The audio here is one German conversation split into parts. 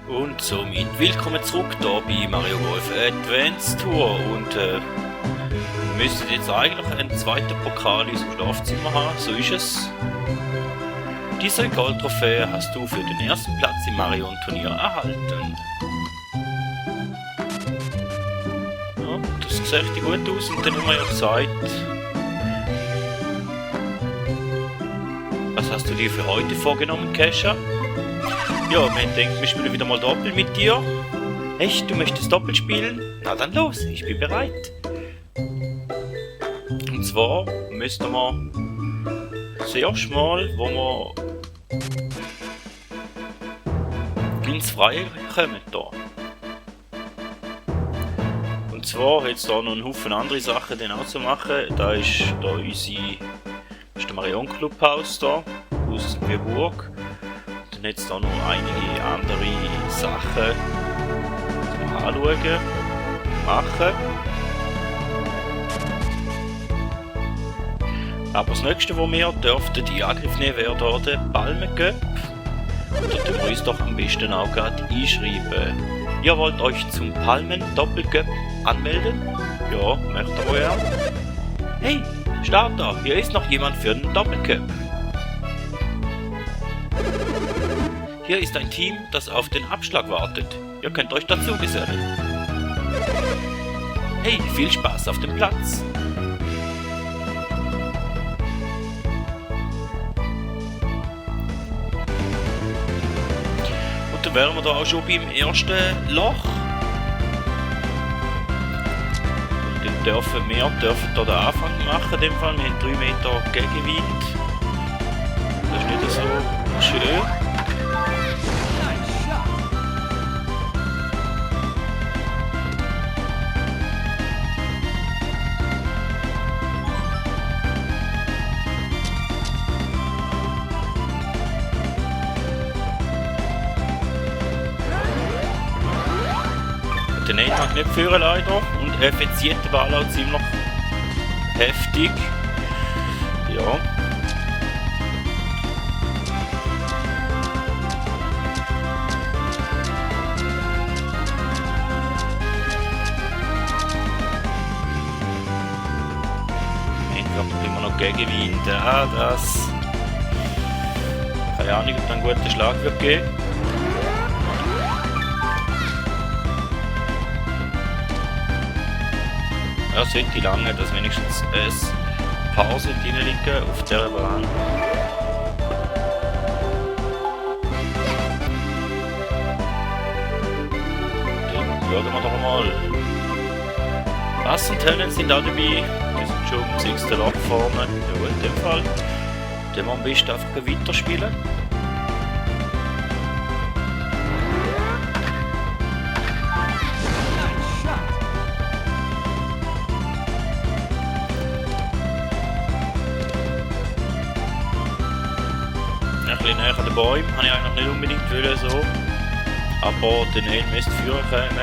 Und somit willkommen zurück hier bei Mario Golf Advance Tour und wir müssten jetzt eigentlich einen zweiten Pokal in unserem Schlafzimmer haben, so ist es. Diese Goldtrophäe hast du für den ersten Platz im Marion-Turnier erhalten. Ja, das sieht echt gut aus und dann haben wir ja gesagt, was hast du dir für heute vorgenommen, Kesha? Ja, wir denken, wir spielen wieder mal Doppel mit dir. Echt, du möchtest Doppel spielen? Na dann los, ich bin bereit. Und zwar müssen wir zuerst mal, wo wir ins Freie kommen da. Und zwar jetzt da noch einen Haufen andere Sachen dann auch zu machen. Da ist da der Marion Clubhaus da, aus Bierburg. Jetzt da noch einige andere Sachen anschauen, machen. Aber das nächste, was wir dürften in Angriff nehmen, wäre hier der Palmen-Cup. Und da tun wir uns doch am besten auch gerade einschreiben. Ihr wollt euch zum Palmen-Doppel-Cup anmelden? Ja, möchte ihr ja. Hey, Starter, hier ist noch jemand für den Doppel-Cup. Hier ist ein Team, das auf den Abschlag wartet. Ihr könnt euch dazu gesellen. Hey, viel Spaß auf dem Platz! Und dann wären wir da auch schon beim ersten Loch. Und dann dürfen wir da den Anfang machen. In dem Fall. Wir haben 3 Meter Gegenwind. Das ist nicht so schön. Den Neil mag nicht führen leider und effizienter Ball auch ziemlich heftig. Ja. Einfach immer noch Gegenwind. Ja, das. Keine Ahnung, ob da einen guten Schlag wird geben. Ja, sollte lange, dass wenigstens ein paar sind liegen auf dieser Bahn. Dann schauen wir doch mal. Bass und Helen sind auch dabei. Die sind schon im 6. Loch vorne. Ja, in dem Fall. Dann wir am besten einfach weiterspielen. Ein bisschen näher an den Bäumen, habe ich eigentlich nicht unbedingt wollen, so. Aber den Neil müsste führen können.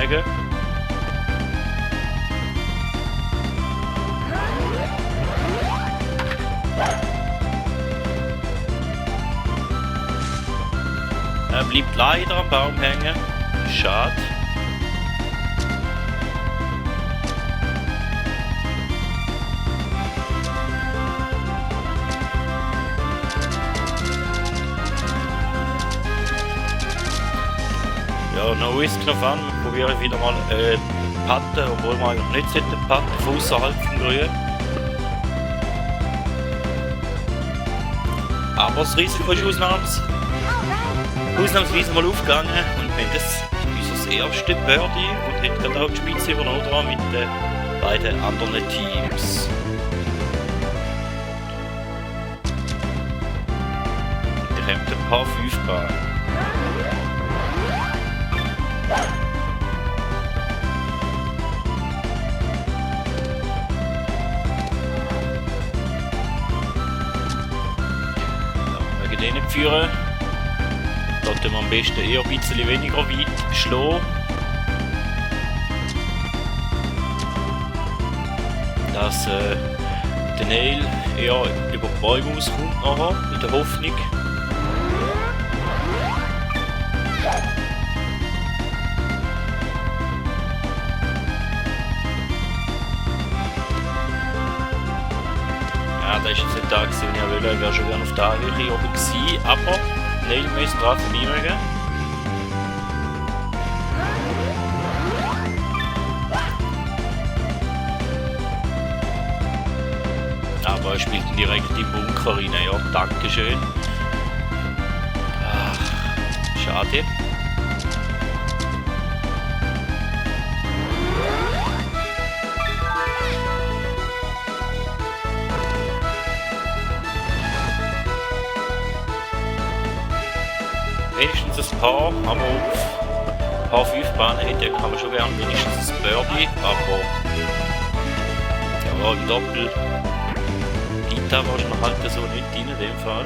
Er bleibt leider am Baum hängen. Schade. Ja, no risk, no fun. Wir probieren wieder mal Patten, obwohl wir eigentlich nicht Patten von außerhalb vom Grün. Aber das Risiko ist ausnahmsweise mal aufgegangen und wir haben das unser erste Birdie und haben gerade auch die Spitze übernommen mit den beiden anderen Teams. Da kommt ein paar 5 Bahn. Den nicht führen. Da tun wir am besten eher ein bisschen weniger weit schlagen. Dass der Neil eher über die Bäume auskommt nachher, in der Hoffnung. der ist jetzt nicht da gewesen, und ich wollte, ich wäre schon gerne auf der Höhe oben gewesen, aber Neil müsste dran vorbeimögen. Aber er spielt ihn direkt im Bunker rein, ja, dankeschön. Ach, schade. Wenigstens ein paar, aber auf Paar 5 Bahnen hätte kann man schon gerne wenigstens ein Birdie, aber ja, im Doppel geht da wahrscheinlich halt so nicht rein in dem Fall.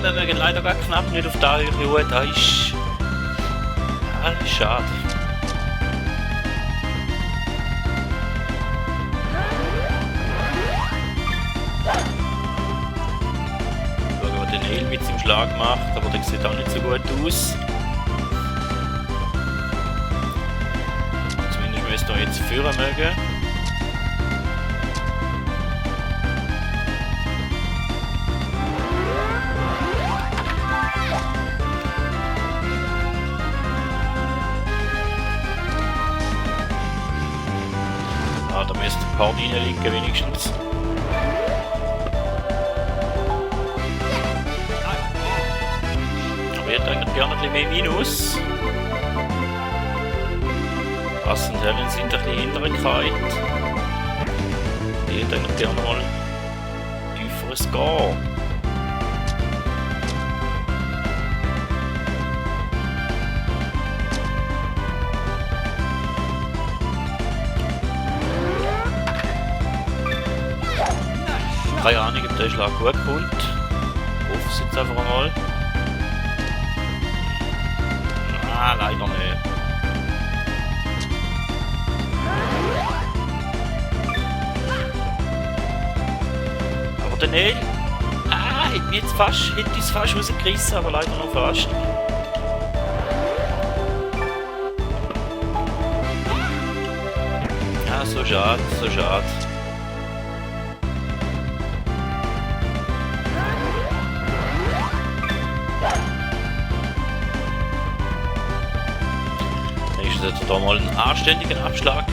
Wir mögen leider gar knapp nicht auf der Höhe, da ist alles schade. Schauen, was der Neil mit seinem Schlag macht, aber der sieht auch nicht so gut aus. Zumindest müsste er jetzt führen mögen. Da müsste ein paar reinliegen wenigstens. Aber ich hätte eigentlich gerne ein bisschen mehr Minus. Passend Hellen sind ein bisschen Hinterigkeit. Ich hätte eigentlich gerne mal ein tieferes Score. Keine Ahnung, ob der Schlag gut kommt. Ich hoffe es jetzt einfach mal. Ah, leider nicht. Aber der Neil, hätte es fast rausgerissen, aber leider noch fast. Ja, so schade, so schade. Jetzt da mal einen anständigen Abschlag.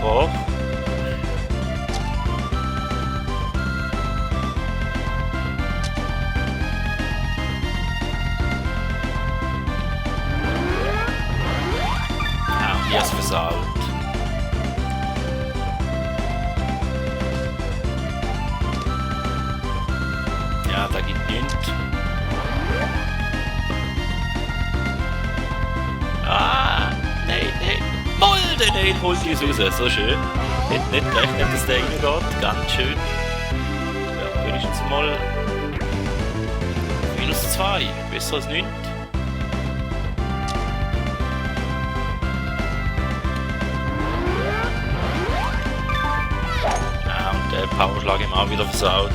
Oh. Ja, und hier ist versaut. Ja, da gibt nichts. Der Neil holt uns raus, so schön. Hätte nicht gerechnet, dass der reingeht, ganz schön. Ja, wenigstens mal -2, besser als nichts. Ja, und der Powerschlag ihm auch wieder versaut.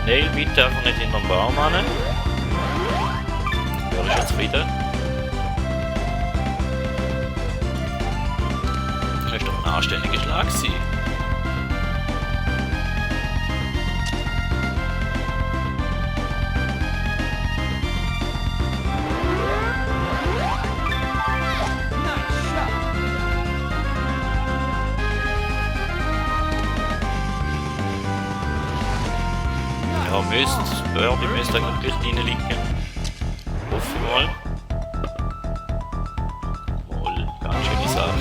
Neil, bitte einfach nicht in den Baum an. Wäre ich schon zufrieden. Das ist doch ein anständiger Schlag gewesen. Ja, Birdie müsste eigentlich gleich reinliegen. Hoffe ich mal. Wohl, ganz schöne Sache.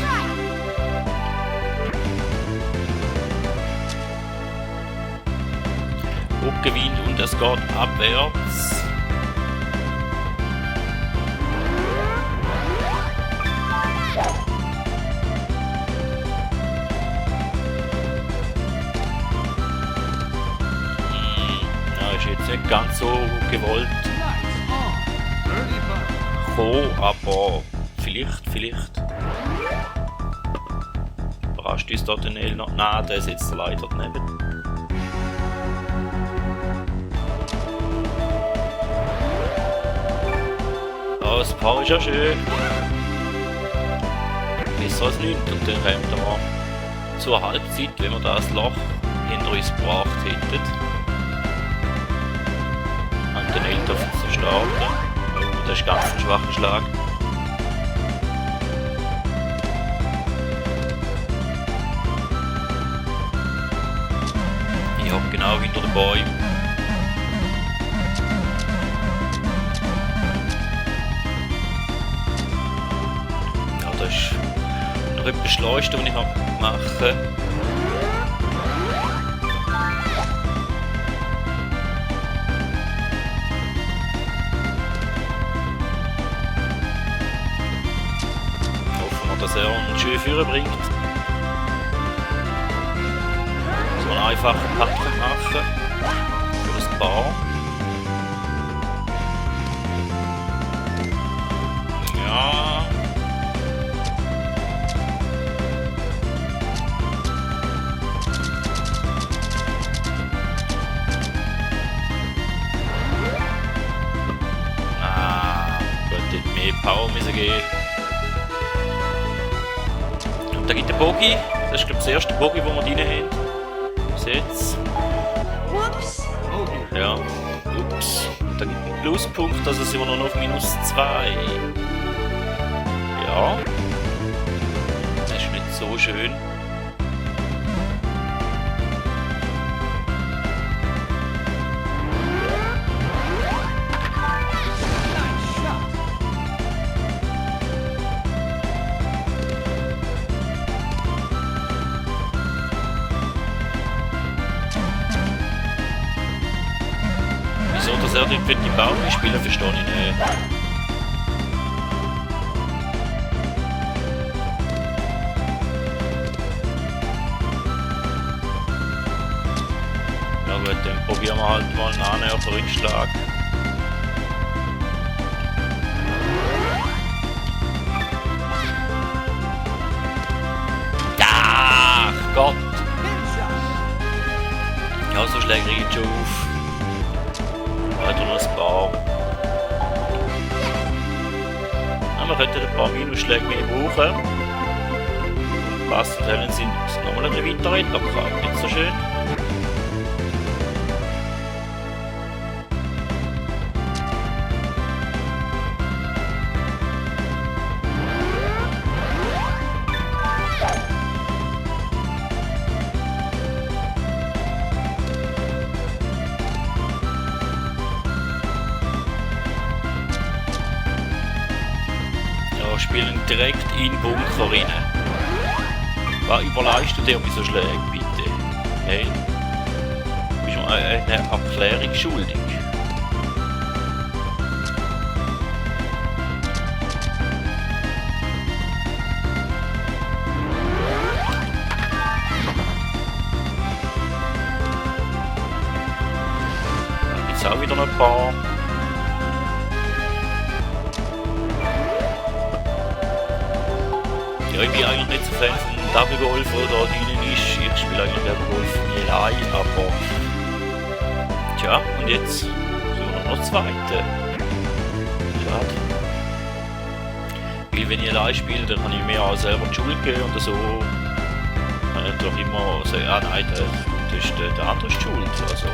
Rückenwind und es geht abwärts. Nicht ganz so gewollt. Aber Vielleicht. Überrascht uns da der Nel noch? Nein, der sitzt leider daneben. Das Paar ist ja schön. Besser als nichts. Und dann kommt wir zur Halbzeit, wenn wir das Loch hinter uns gebracht hätten. Und den Nel dürfen zu starten. Oh, das ist ganz ein schwacher Schlag. Ja, genau hinter den Bäumen. Ja, das ist noch etwas Schleuste, was ich machen kann. Hoffen wir, dass er uns schön Führer bringt. So einen einfachen Putt machen für das Paar. Ja. Gut, hätte mehr Power müssen geben. Und da gibt der Bogie. Das ist glaube ich das erste Bogie, das wir drin haben. Jetzt. Ups. Ja. Ups. Da gibt es einen Pluspunkt, also sind wir noch auf -2. Ja. Das ist nicht so schön. Wieso, dass er dort die Baum spielen, verstehe ich nicht. Ja gut, dann probieren wir halt mal einen annähernden Rückschlag. Ach Gott! Ja, so schlägt er jetzt schon auf. Oder noch ein paar. Ja, wir könnten ein paar Minusschläge mehr brauchen. Passt, dann sind nochmal ein weiterer Retter. Nicht so schön. Spielen direkt in den Bunker rein. Was überleist du dir bei so Schlägen, bitte? Hey? Du bist mir eine Erklärung schuldig. Da gibt es auch wieder noch ein paar. Ja, ich bin eigentlich nicht so Fan vom Double Golf oder drinnen ist. Ich spiele eigentlich Double Golf nie allein, aber. Tja, und jetzt sind wir noch Zweite. Schade. Weil wenn ich allein spiele, dann kann ich mir auch selber die Schuld geben und so. Kann ich doch immer sagen, ah nein, das ist der andere Schuld. Also.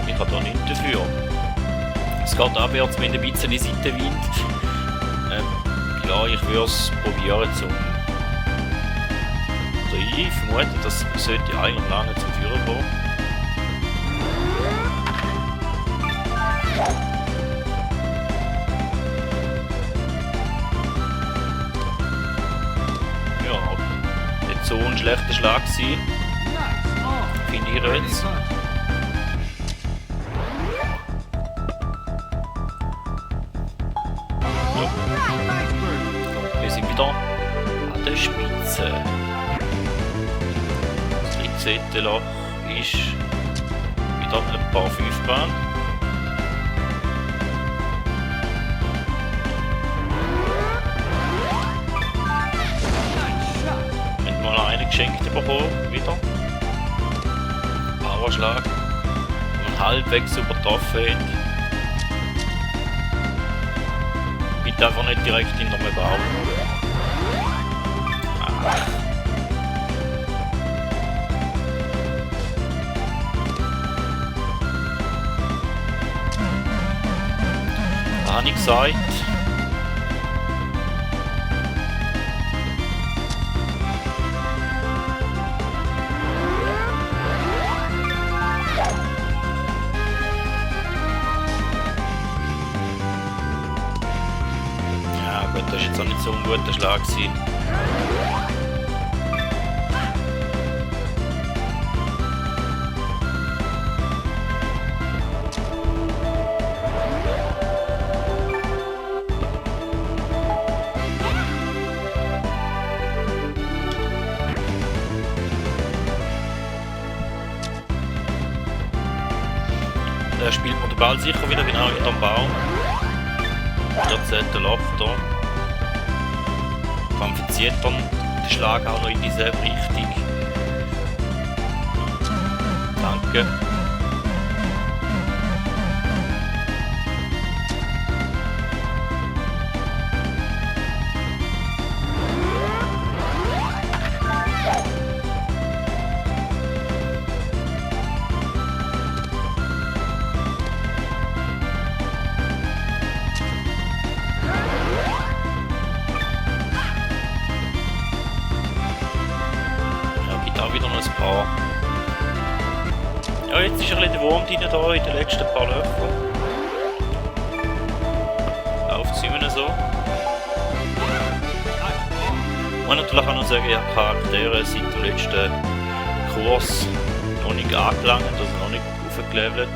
Ich habe da nichts dafür. Es geht abwärts, wenn ein bisschen die Seitenwind. Ja, ich würde es probieren zum. Oder ich vermute, das sollte eigentlich lange zum Führer kommen. Ja, nicht so ein schlechter Schlag gewesen. Finde ich jetzt. Wir sind wieder an der Spitze. Das 13. Loch ist wieder ein paar 5-Bahn. geschenkt bekommen, wieder. Powerschlag. Und halbwegs übertroffen hat. Bitte einfach nicht direkt hinter dem Baum. Habe ich gesagt. Ja gut, das ist jetzt auch nicht so ein guter Schlag gewesen. Da spielt man den Ball sicher wieder genau hinter dem Baum. Dort hat der Loch da. Dann verzieht dann den Schlag auch noch in dieselbe Richtung. Danke. Da wieder noch ein paar. Ja, jetzt ist ein bisschen der Wurm drin da in den letzten paar Löchern. Läuft es immer so. Man kann natürlich auch noch sagen, ja, Charaktere seit dem letzten Kurs noch nicht angelangt, also noch nicht aufgelevelt.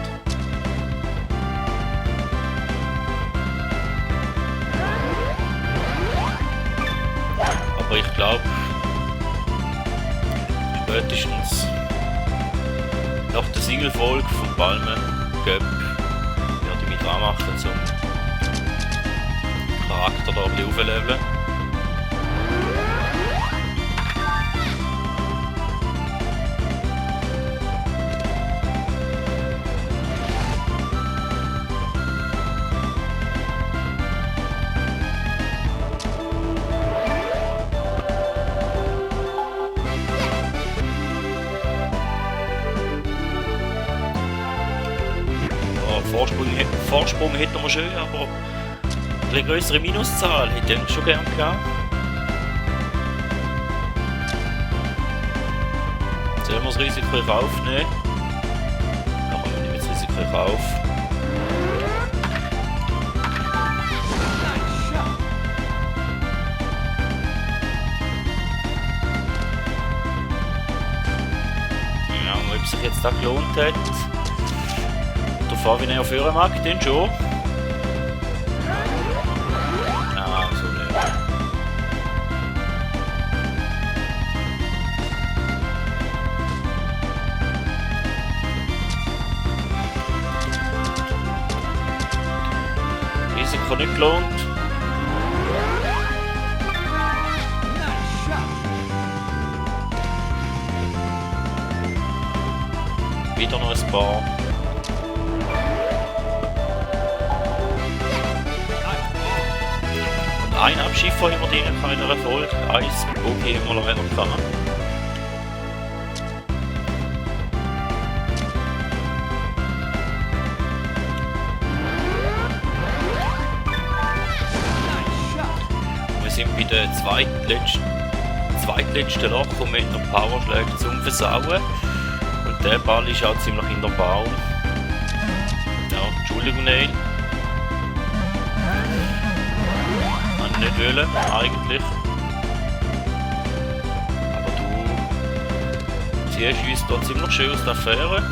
Aber ich glaube, spätestens nach der Siegelfolge von Palmen Göpp werde ich mich dran machen, zum Charakter da ein bisschen aufleveln. Vorsprung hätten wir schön, aber eine größere Minuszahl hätte ich schon gern gehabt. Sollen wir das Risiko in Kauf nehmen? Aber wir nehmen das Risiko in Kauf. Ja, und ob sich jetzt das gelohnt hat. Fahr, wie er führen mag, den schon. Ah, so nicht. Risiko nicht gelohnt. Wieder noch ein paar. Ein Abschiffer immer drin kann in einer Folge, eins okay immer noch ändern kann. Wir sind bei der zweitletzten Loch und mit noch Powerschläge zum Versauen. Und der Ball ist auch ziemlich in der Baum. Ja, Entschuldigung, Neil. Nicht wollen, eigentlich. Aber du ziehst uns da ziemlich schön aus der Affäre.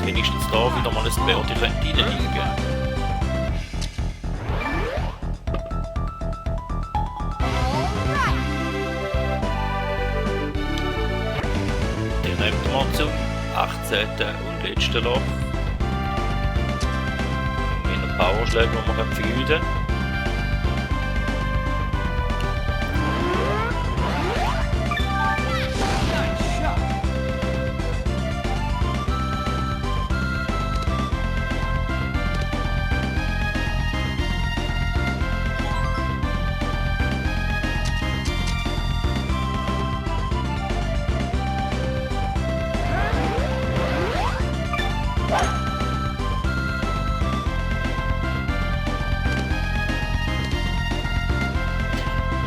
Wenigstens da wieder mal ein Bärchen reinlegen. wir zum 18. und letzten Loch. Mit einem Powerschlag, den wir verwüten können.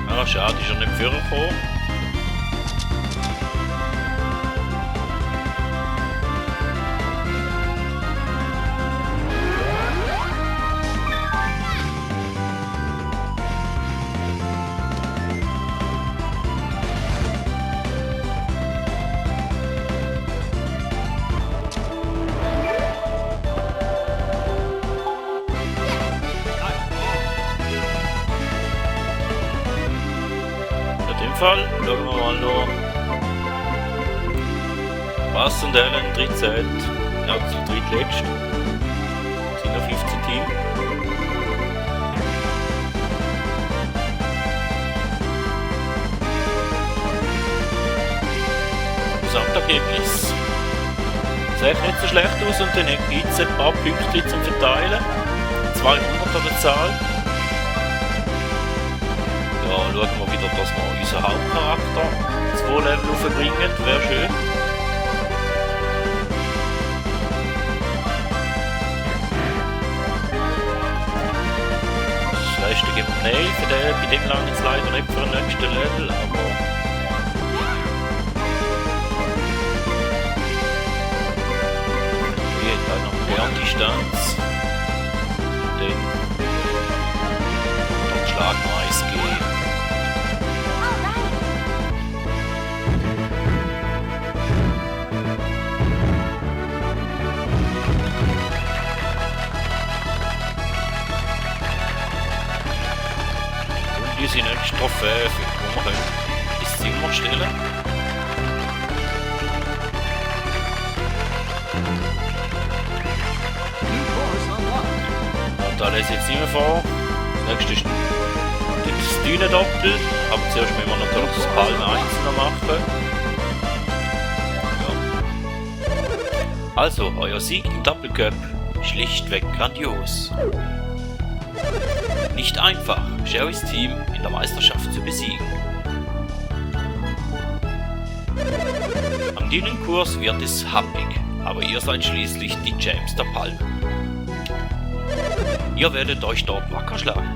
Ja, schade, ist er nicht vorgekommen. Fall schauen wir mal noch. Bass und Ellen 13. Ja, zum drittletzt. Sind noch 15 Team. Gesamtergebnis. Sieht nicht so schlecht aus und dann gibt es ein paar Punkte zum Verteilen. 200 an der Zahl. Ja, schauen wir wieder, dass wir unseren Hauptcharakter 2 Level aufbringen, wäre schön. Das letzte gibt es nicht, bei dem lang jetzt leider nicht für den nächsten Level, aber... Hier hat auch noch Lerndistanz. Den Schlag noch 1 geben. Die nächste Trophäe, wo wir können ins Zimmer stellen. Und da lese ich jetzt nicht mehr vor. Das nächste ist das Dünendoppel, aber zuerst müssen wir natürlich das Palme einzeln machen. Ja. Also, euer Sieg im Doppelcup, schlichtweg grandios. Nicht einfach, Sherrys Team in der Meisterschaft zu besiegen. Am Dünenkurs wird es happig, aber ihr seid schließlich die Champs der Palme. Ihr werdet euch dort wacker schlagen.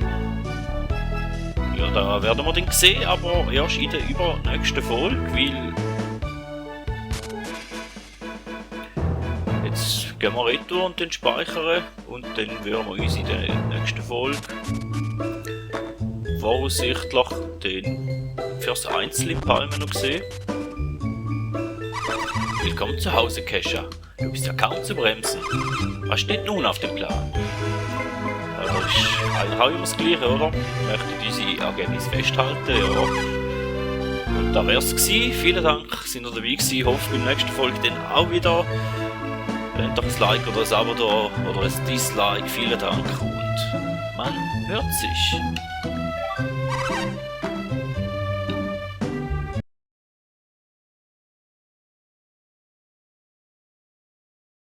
Ja, da werden wir den sehen, aber erst in der übernächsten Folge, weil... Jetzt gehen wir retour und den speichern und dann würden wir uns in der nächsten Folge voraussichtlich den fürs Einzel in Palme noch sehen. Willkommen zu Hause, Kesha. Du bist ja kaum zu bremsen. Was steht nun auf dem Plan? Ja, das ist eigentlich auch immer das Gleiche, oder? Ich möchte diese Ergebnisse festhalten, ja. Und da wär's gewesen. Vielen Dank, sind ihr dabei gewesen. Ich hoffe, in der nächsten Folge dann auch wieder. Lasst doch ein Like oder ein Abo da oder ein Dislike. Vielen Dank und man hört sich.